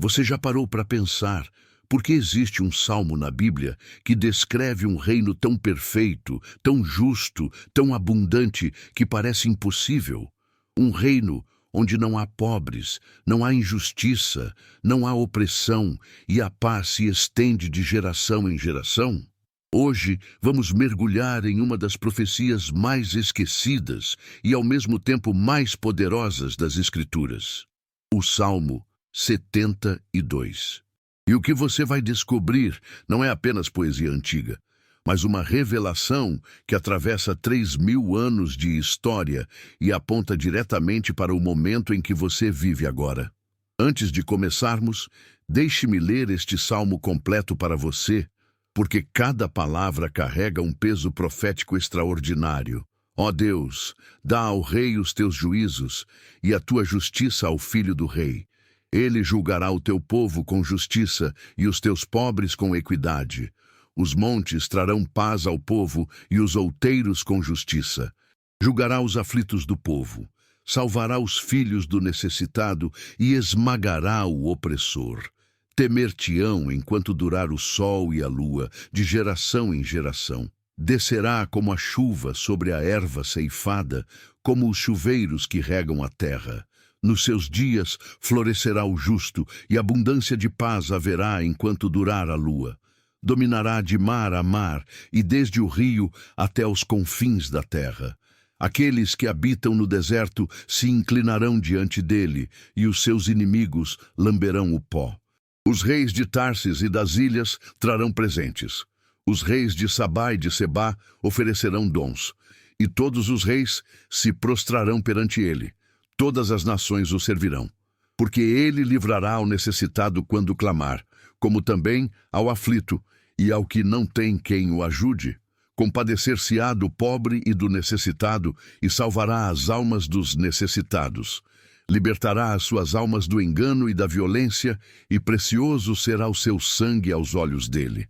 Você já parou para pensar por que existe um salmo na Bíblia que descreve um reino tão perfeito, tão justo, tão abundante que parece impossível? Um reino onde não há pobres, não há injustiça, não há opressão e a paz se estende de geração em geração? Hoje vamos mergulhar em uma das profecias mais esquecidas e ao mesmo tempo mais poderosas das Escrituras, o Salmo 72. E o que você vai descobrir não é apenas poesia antiga, mas uma revelação que atravessa 3.000 anos de história e aponta diretamente para o momento em que você vive agora. Antes de começarmos, deixe-me ler este salmo completo para você, porque cada palavra carrega um peso profético extraordinário. Ó Deus, dá ao rei os teus juízos e a tua justiça ao filho do rei. Ele julgará o teu povo com justiça e os teus pobres com equidade. Os montes trarão paz ao povo e os outeiros com justiça. Julgará os aflitos do povo, salvará os filhos do necessitado e esmagará o opressor. Temer-te-ão enquanto durar o sol e a lua, de geração em geração. Descerá como a chuva sobre a erva ceifada, como os chuveiros que regam a terra. Nos seus dias florescerá o justo, e abundância de paz haverá enquanto durar a lua. Dominará de mar a mar, e desde o rio até os confins da terra. Aqueles que habitam no deserto se inclinarão diante dele, e os seus inimigos lamberão o pó. Os reis de Tarsis e das ilhas trarão presentes. Os reis de Sabá e de Sebá oferecerão dons. E todos os reis se prostrarão perante ele. Todas as nações o servirão. Porque ele livrará ao necessitado quando clamar, como também ao aflito e ao que não tem quem o ajude. Compadecer-se-á do pobre e do necessitado e salvará as almas dos necessitados. Libertará as suas almas do engano e da violência, e precioso será o seu sangue aos olhos dele.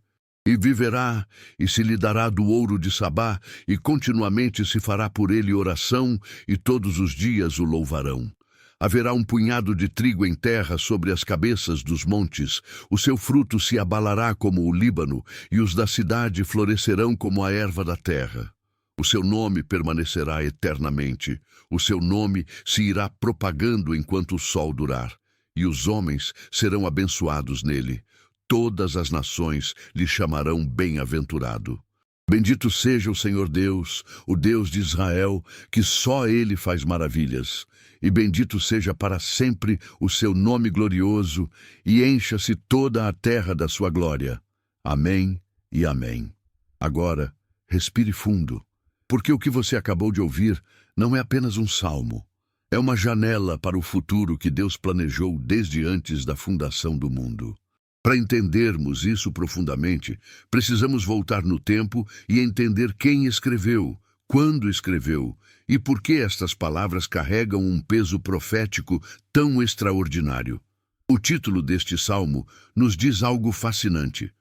E viverá, e se lhe dará do ouro de Sabá, e continuamente se fará por ele oração, e todos os dias o louvarão. Haverá um punhado de trigo em terra sobre as cabeças dos montes, o seu fruto se abalará como o Líbano, e os da cidade florescerão como a erva da terra. O seu nome permanecerá eternamente, o seu nome se irá propagando enquanto o sol durar, e os homens serão abençoados nele. Todas as nações lhe chamarão bem-aventurado. Bendito seja o Senhor Deus, o Deus de Israel, que só Ele faz maravilhas. E bendito seja para sempre o seu nome glorioso, e encha-se toda a terra da sua glória. Amém e amém. Agora, respire fundo, porque o que você acabou de ouvir não é apenas um salmo. É uma janela para o futuro que Deus planejou desde antes da fundação do mundo. Para entendermos isso profundamente, precisamos voltar no tempo e entender quem escreveu, quando escreveu e por que estas palavras carregam um peso profético tão extraordinário. O título deste salmo nos diz algo fascinante: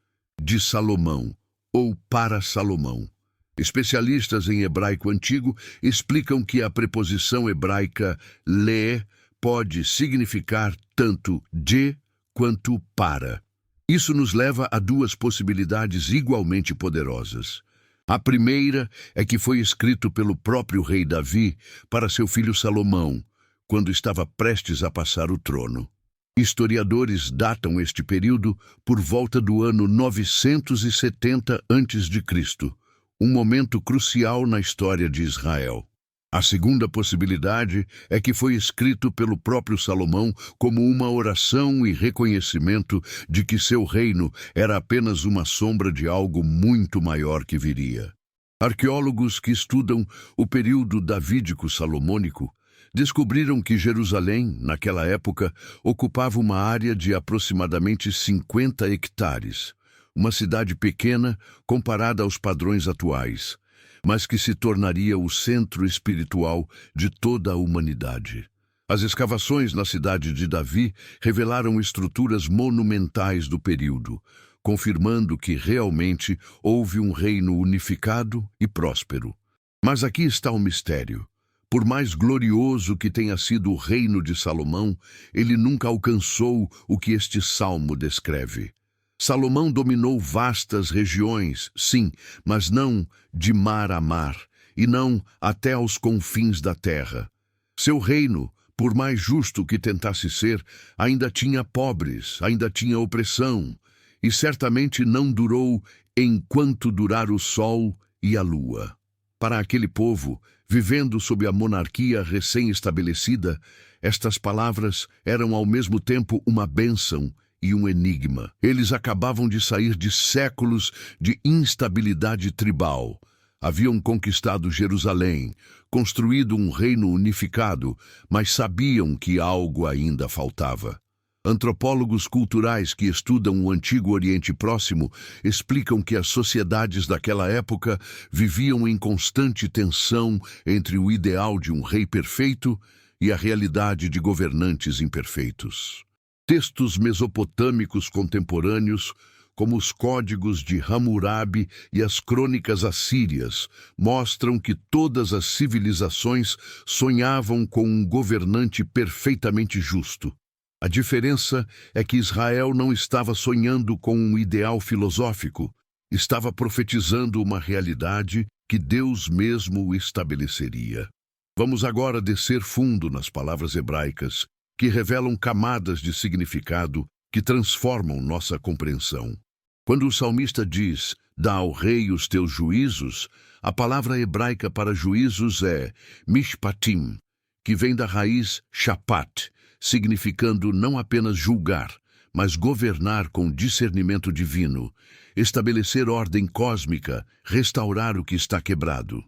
de Salomão, ou para Salomão. Especialistas em hebraico antigo explicam que a preposição hebraica le pode significar tanto de quanto para. Isso nos leva a duas possibilidades igualmente poderosas. A primeira é que foi escrito pelo próprio rei Davi para seu filho Salomão, quando estava prestes a passar o trono. Historiadores datam este período por volta do ano 970 a.C., um momento crucial na história de Israel. A segunda possibilidade é que foi escrito pelo próprio Salomão como uma oração e reconhecimento de que seu reino era apenas uma sombra de algo muito maior que viria. Arqueólogos que estudam o período davídico-salomônico descobriram que Jerusalém, naquela época, ocupava uma área de aproximadamente 50 hectares, uma cidade pequena comparada aos padrões atuais, mas que se tornaria o centro espiritual de toda a humanidade. As escavações na cidade de Davi revelaram estruturas monumentais do período, confirmando que realmente houve um reino unificado e próspero. Mas aqui está o mistério. Por mais glorioso que tenha sido o reino de Salomão, ele nunca alcançou o que este salmo descreve. Salomão dominou vastas regiões, sim, mas não de mar a mar, e não até aos confins da terra. Seu reino, por mais justo que tentasse ser, ainda tinha pobres, ainda tinha opressão, e certamente não durou enquanto durar o sol e a lua. Para aquele povo, vivendo sob a monarquia recém-estabelecida, estas palavras eram ao mesmo tempo uma bênção e um enigma. Eles acabavam de sair de séculos de instabilidade tribal. Haviam conquistado Jerusalém, construído um reino unificado, mas sabiam que algo ainda faltava. Antropólogos culturais que estudam o Antigo Oriente Próximo explicam que as sociedades daquela época viviam em constante tensão entre o ideal de um rei perfeito e a realidade de governantes imperfeitos. Textos mesopotâmicos contemporâneos, como os códigos de Hammurabi e as crônicas assírias, mostram que todas as civilizações sonhavam com um governante perfeitamente justo. A diferença é que Israel não estava sonhando com um ideal filosófico, estava profetizando uma realidade que Deus mesmo estabeleceria. Vamos agora descer fundo nas palavras hebraicas, que revelam camadas de significado que transformam nossa compreensão. Quando o salmista diz, dá ao rei os teus juízos, a palavra hebraica para juízos é mishpatim, que vem da raiz shapat, significando não apenas julgar, mas governar com discernimento divino, estabelecer ordem cósmica, restaurar o que está quebrado.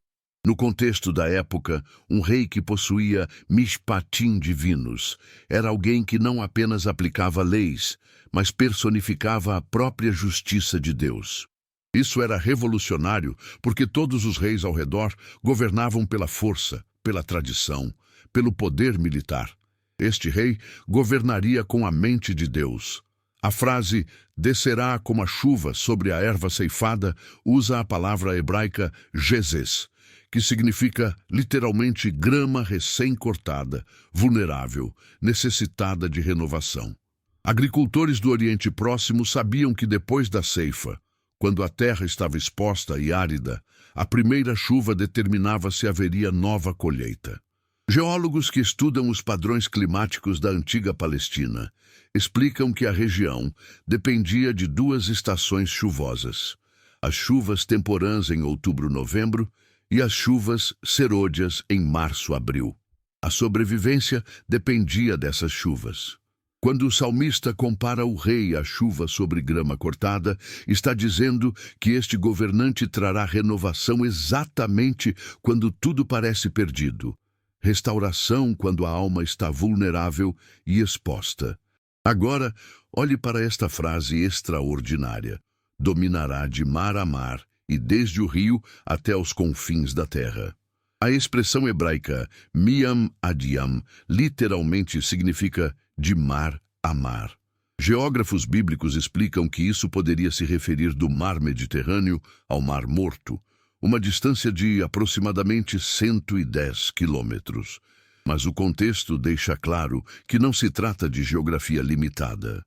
No contexto da época, um rei que possuía mishpatim divinos era alguém que não apenas aplicava leis, mas personificava a própria justiça de Deus. Isso era revolucionário porque todos os reis ao redor governavam pela força, pela tradição, pelo poder militar. Este rei governaria com a mente de Deus. A frase descerá como a chuva sobre a erva ceifada usa a palavra hebraica gezes, que significa literalmente grama recém-cortada, vulnerável, necessitada de renovação. Agricultores do Oriente Próximo sabiam que depois da ceifa, quando a terra estava exposta e árida, a primeira chuva determinava se haveria nova colheita. Geólogos que estudam os padrões climáticos da antiga Palestina explicam que a região dependia de duas estações chuvosas: as chuvas temporãs em outubro-novembro e as chuvas serôdias em março-abril. A sobrevivência dependia dessas chuvas. Quando o salmista compara o rei à chuva sobre grama cortada, está dizendo que este governante trará renovação exatamente quando tudo parece perdido. Restauração quando a alma está vulnerável e exposta. Agora, olhe para esta frase extraordinária. Dominará de mar a mar e desde o rio até os confins da terra. A expressão hebraica miam ad yam literalmente significa de mar a mar. Geógrafos bíblicos explicam que isso poderia se referir do mar Mediterrâneo ao Mar Morto, uma distância de aproximadamente 110 quilômetros. Mas o contexto deixa claro que não se trata de geografia limitada.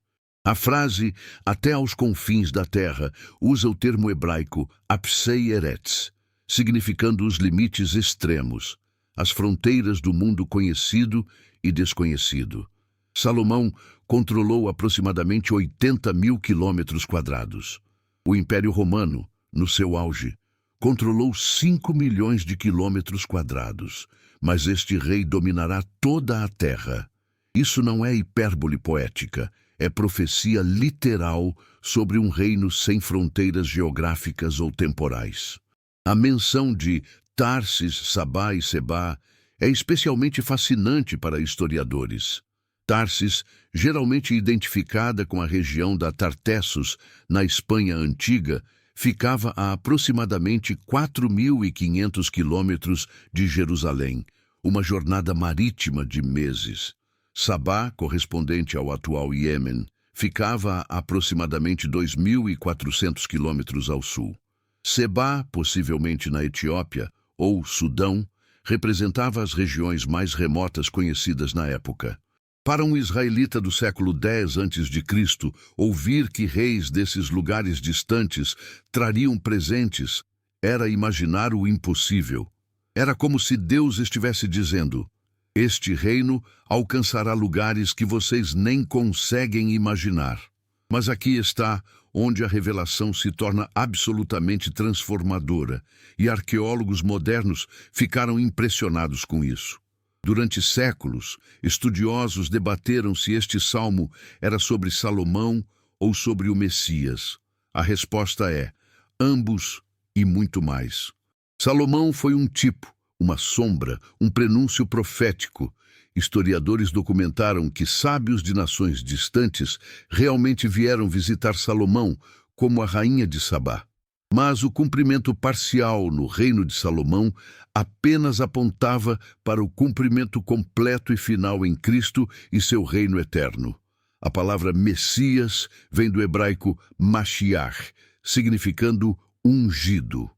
A frase, até aos confins da terra, usa o termo hebraico apsei eretz, significando os limites extremos, as fronteiras do mundo conhecido e desconhecido. Salomão controlou aproximadamente 80 mil quilômetros quadrados. O Império Romano, no seu auge, controlou 5 milhões de quilômetros quadrados, mas este rei dominará toda a terra. Isso não é hipérbole poética, é profecia literal sobre um reino sem fronteiras geográficas ou temporais. A menção de Tarsis, Sabá e Sebá é especialmente fascinante para historiadores. Tarsis, geralmente identificada com a região da Tartessos, na Espanha antiga, ficava a aproximadamente 4.500 quilômetros de Jerusalém, uma jornada marítima de meses. Sabá, correspondente ao atual Iêmen, ficava a aproximadamente 2.400 quilômetros ao sul. Sebá, possivelmente na Etiópia, ou Sudão, representava as regiões mais remotas conhecidas na época. Para um israelita do século X a.C., ouvir que reis desses lugares distantes trariam presentes era imaginar o impossível. Era como se Deus estivesse dizendo: este reino alcançará lugares que vocês nem conseguem imaginar. Mas aqui está onde a revelação se torna absolutamente transformadora, e arqueólogos modernos ficaram impressionados com isso. Durante séculos, estudiosos debateram se este salmo era sobre Salomão ou sobre o Messias. A resposta é: ambos e muito mais. Salomão foi um tipo, uma sombra, um prenúncio profético. Historiadores documentaram que sábios de nações distantes realmente vieram visitar Salomão como a rainha de Sabá. Mas o cumprimento parcial no reino de Salomão apenas apontava para o cumprimento completo e final em Cristo e seu reino eterno. A palavra Messias vem do hebraico Mashiach, significando ungido.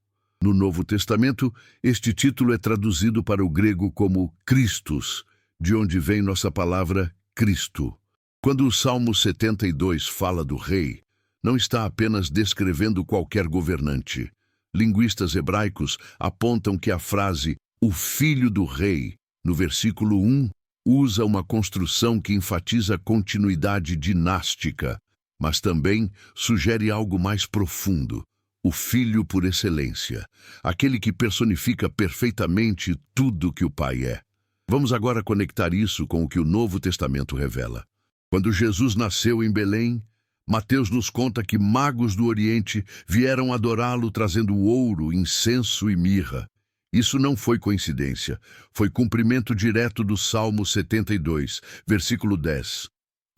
No Novo Testamento, este título é traduzido para o grego como Christus, de onde vem nossa palavra Cristo. Quando o Salmo 72 fala do rei, não está apenas descrevendo qualquer governante. Linguistas hebraicos apontam que a frase "o filho do rei", no versículo 1, usa uma construção que enfatiza a continuidade dinástica, mas também sugere algo mais profundo: o filho por excelência, aquele que personifica perfeitamente tudo que o Pai é. Vamos agora conectar isso com o que o Novo Testamento revela. Quando Jesus nasceu em Belém, Mateus nos conta que magos do Oriente vieram adorá-lo trazendo ouro, incenso e mirra. Isso não foi coincidência, foi cumprimento direto do Salmo 72, versículo 10.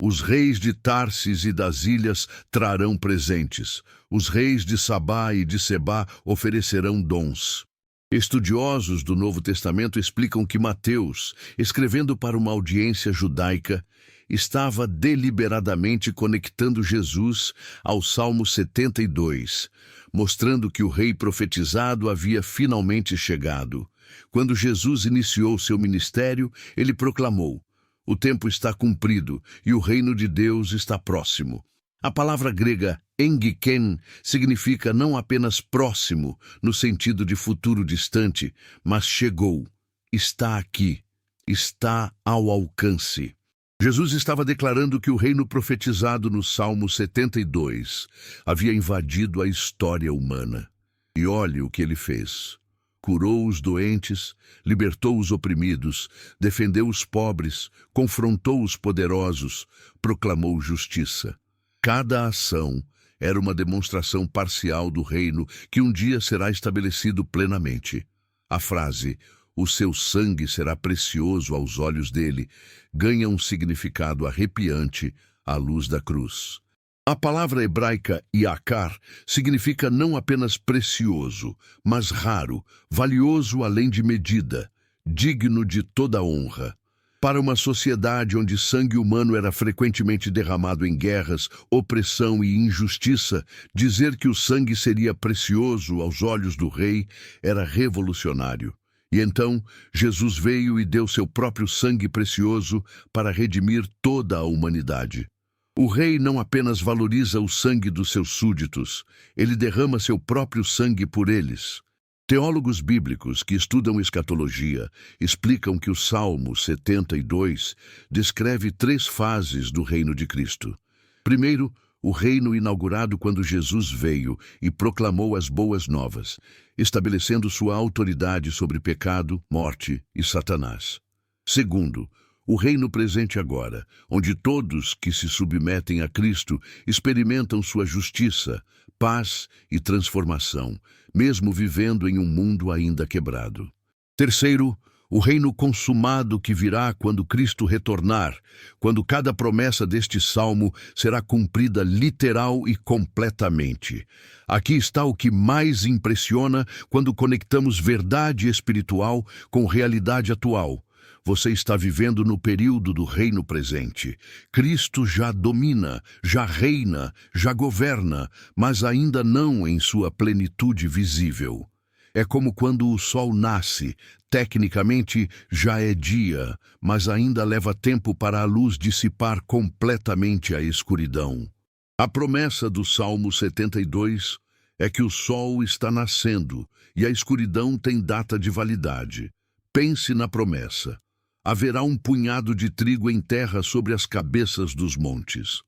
Os reis de Tarsis e das ilhas trarão presentes. Os reis de Sabá e de Sebá oferecerão dons. Estudiosos do Novo Testamento explicam que Mateus, escrevendo para uma audiência judaica, estava deliberadamente conectando Jesus ao Salmo 72, mostrando que o rei profetizado havia finalmente chegado. Quando Jesus iniciou seu ministério, ele proclamou: o tempo está cumprido e o reino de Deus está próximo. A palavra grega engiken significa não apenas próximo, no sentido de futuro distante, mas chegou, está aqui, está ao alcance. Jesus estava declarando que o reino profetizado no Salmo 72 havia invadido a história humana. E olhe o que ele fez. Curou os doentes, libertou os oprimidos, defendeu os pobres, confrontou os poderosos, proclamou justiça. Cada ação era uma demonstração parcial do reino que um dia será estabelecido plenamente. A frase "o seu sangue será precioso aos olhos dele" ganha um significado arrepiante à luz da cruz. A palavra hebraica yakar significa não apenas precioso, mas raro, valioso além de medida, digno de toda honra. Para uma sociedade onde sangue humano era frequentemente derramado em guerras, opressão e injustiça, dizer que o sangue seria precioso aos olhos do rei era revolucionário. E então, Jesus veio e deu seu próprio sangue precioso para redimir toda a humanidade. O rei não apenas valoriza o sangue dos seus súditos, ele derrama seu próprio sangue por eles. Teólogos bíblicos que estudam escatologia explicam que o Salmo 72 descreve 3 fases do reino de Cristo. Primeiro, o reino inaugurado quando Jesus veio e proclamou as boas novas, estabelecendo sua autoridade sobre pecado, morte e Satanás. Segundo, o reino presente agora, onde todos que se submetem a Cristo experimentam sua justiça, paz e transformação, mesmo vivendo em um mundo ainda quebrado. Terceiro, o reino consumado que virá quando Cristo retornar, quando cada promessa deste salmo será cumprida literal e completamente. Aqui está o que mais impressiona quando conectamos verdade espiritual com realidade atual. Você está vivendo no período do reino presente. Cristo já domina, já reina, já governa, mas ainda não em sua plenitude visível. É como quando o sol nasce. Tecnicamente já é dia, mas ainda leva tempo para a luz dissipar completamente a escuridão. A promessa do Salmo 72 é que o sol está nascendo e a escuridão tem data de validade. Pense na promessa. Haverá um punhado de trigo em terra sobre as cabeças dos montes.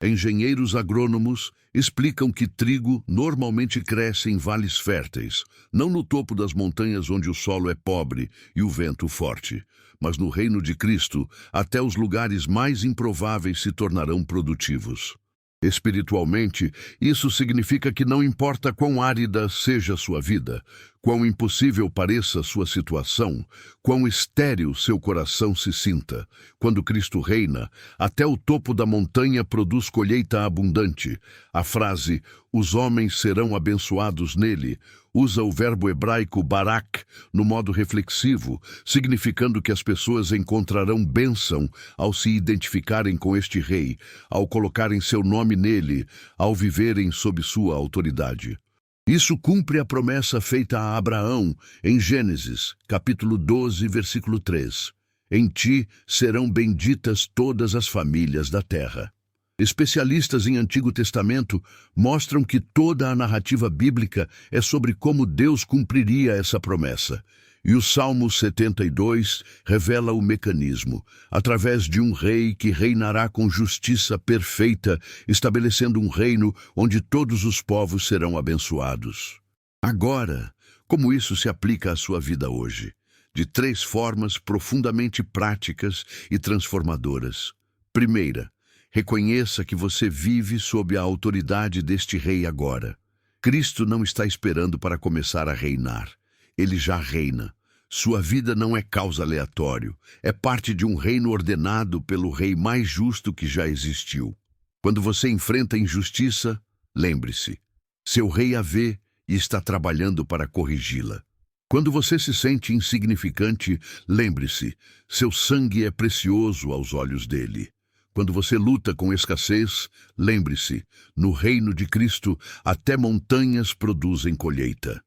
Engenheiros agrônomos explicam que trigo normalmente cresce em vales férteis, não no topo das montanhas onde o solo é pobre e o vento forte, mas no reino de Cristo, até os lugares mais improváveis se tornarão produtivos. Espiritualmente, isso significa que não importa quão árida seja sua vida, quão impossível pareça sua situação, quão estéril seu coração se sinta, quando Cristo reina, até o topo da montanha produz colheita abundante. A frase, os homens serão abençoados nele, usa o verbo hebraico barak no modo reflexivo, significando que as pessoas encontrarão bênção ao se identificarem com este rei, ao colocarem seu nome nele, ao viverem sob sua autoridade. Isso cumpre a promessa feita a Abraão em Gênesis, capítulo 12, versículo 3. Em ti serão benditas todas as famílias da terra. Especialistas em Antigo Testamento mostram que toda a narrativa bíblica é sobre como Deus cumpriria essa promessa. E o Salmo 72 revela o mecanismo, através de um rei que reinará com justiça perfeita, estabelecendo um reino onde todos os povos serão abençoados. Agora, como isso se aplica à sua vida hoje? De 3 formas profundamente práticas e transformadoras. Primeira, reconheça que você vive sob a autoridade deste rei agora. Cristo não está esperando para começar a reinar. Ele já reina. Sua vida não é caos aleatório. É parte de um reino ordenado pelo rei mais justo que já existiu. Quando você enfrenta injustiça, lembre-se. Seu rei a vê e está trabalhando para corrigi-la. Quando você se sente insignificante, lembre-se. Seu sangue é precioso aos olhos dele. Quando você luta com escassez, lembre-se. No reino de Cristo, até montanhas produzem colheita.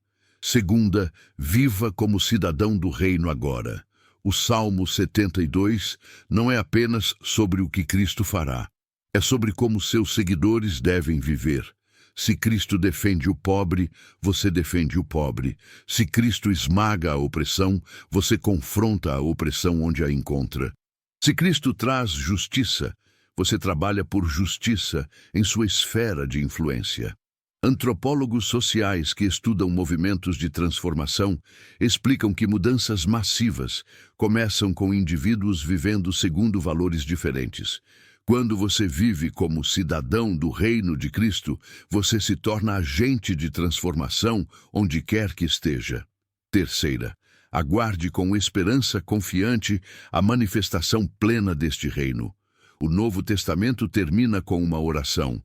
Segunda, viva como cidadão do reino agora. O Salmo 72 não é apenas sobre o que Cristo fará. É sobre como seus seguidores devem viver. Se Cristo defende o pobre, você defende o pobre. Se Cristo esmaga a opressão, você confronta a opressão onde a encontra. Se Cristo traz justiça, você trabalha por justiça em sua esfera de influência. Antropólogos sociais que estudam movimentos de transformação explicam que mudanças massivas começam com indivíduos vivendo segundo valores diferentes. Quando você vive como cidadão do reino de Cristo, você se torna agente de transformação onde quer que esteja. Terceira, aguarde com esperança confiante a manifestação plena deste reino. O Novo Testamento termina com uma oração.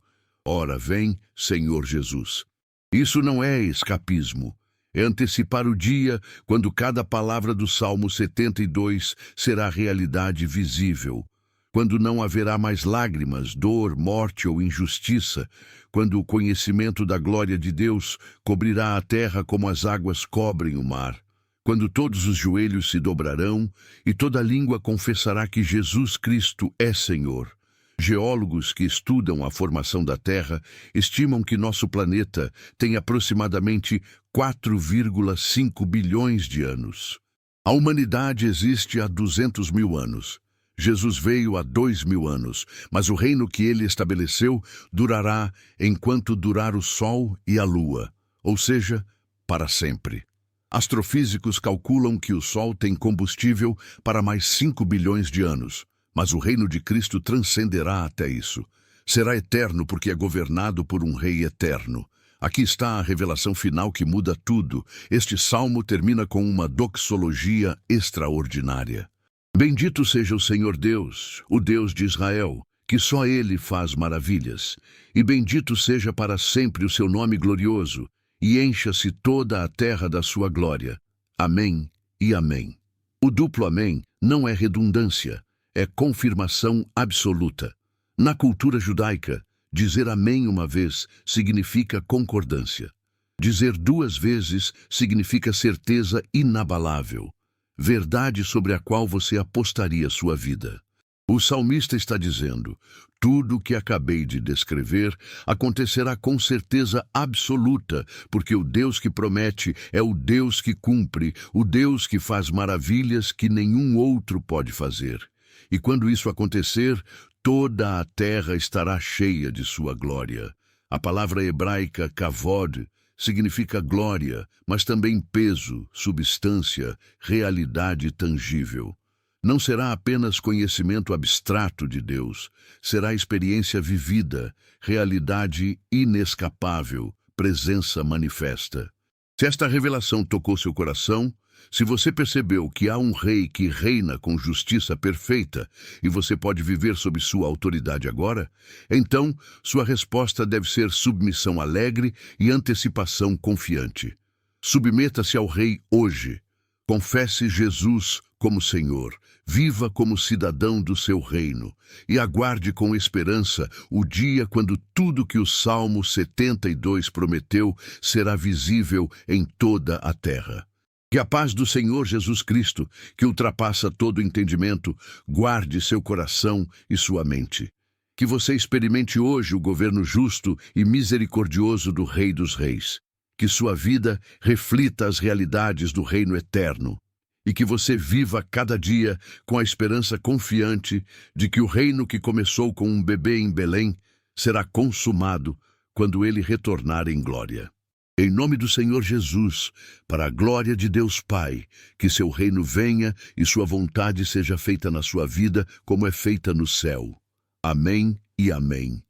Ora vem, Senhor Jesus. Isso não é escapismo. É antecipar o dia quando cada palavra do Salmo 72 será realidade visível. Quando não haverá mais lágrimas, dor, morte ou injustiça. Quando o conhecimento da glória de Deus cobrirá a terra como as águas cobrem o mar. Quando todos os joelhos se dobrarão e toda língua confessará que Jesus Cristo é Senhor. Geólogos que estudam a formação da Terra estimam que nosso planeta tem aproximadamente 4,5 bilhões de anos. A humanidade existe há 200 mil anos. Jesus veio há 2.000 anos, mas o reino que ele estabeleceu durará enquanto durar o Sol e a Lua, ou seja, para sempre. Astrofísicos calculam que o Sol tem combustível para mais 5 bilhões de anos. Mas o reino de Cristo transcenderá até isso. Será eterno porque é governado por um rei eterno. Aqui está a revelação final que muda tudo. Este salmo termina com uma doxologia extraordinária. Bendito seja o Senhor Deus, o Deus de Israel, que só Ele faz maravilhas. E bendito seja para sempre o seu nome glorioso, e encha-se toda a terra da sua glória. Amém e amém. O duplo amém não é redundância. É confirmação absoluta. Na cultura judaica, dizer amém uma vez significa concordância. Dizer duas vezes significa certeza inabalável, verdade sobre a qual você apostaria sua vida. O salmista está dizendo: tudo o que acabei de descrever acontecerá com certeza absoluta, porque o Deus que promete é o Deus que cumpre, o Deus que faz maravilhas que nenhum outro pode fazer. E quando isso acontecer, toda a terra estará cheia de sua glória. A palavra hebraica kavod significa glória, mas também peso, substância, realidade tangível. Não será apenas conhecimento abstrato de Deus, será experiência vivida, realidade inescapável, presença manifesta. Se esta revelação tocou seu coração, se você percebeu que há um rei que reina com justiça perfeita e você pode viver sob sua autoridade agora, então sua resposta deve ser submissão alegre e antecipação confiante. Submeta-se ao rei hoje. Confesse Jesus como Senhor, viva como cidadão do seu reino e aguarde com esperança o dia quando tudo que o Salmo 72 prometeu será visível em toda a terra. Que a paz do Senhor Jesus Cristo, que ultrapassa todo entendimento, guarde seu coração e sua mente. Que você experimente hoje o governo justo e misericordioso do Rei dos Reis. Que sua vida reflita as realidades do reino eterno. E que você viva cada dia com a esperança confiante de que o reino que começou com um bebê em Belém será consumado quando ele retornar em glória. Em nome do Senhor Jesus, para a glória de Deus Pai, que seu reino venha e sua vontade seja feita na sua vida como é feita no céu. Amém e amém.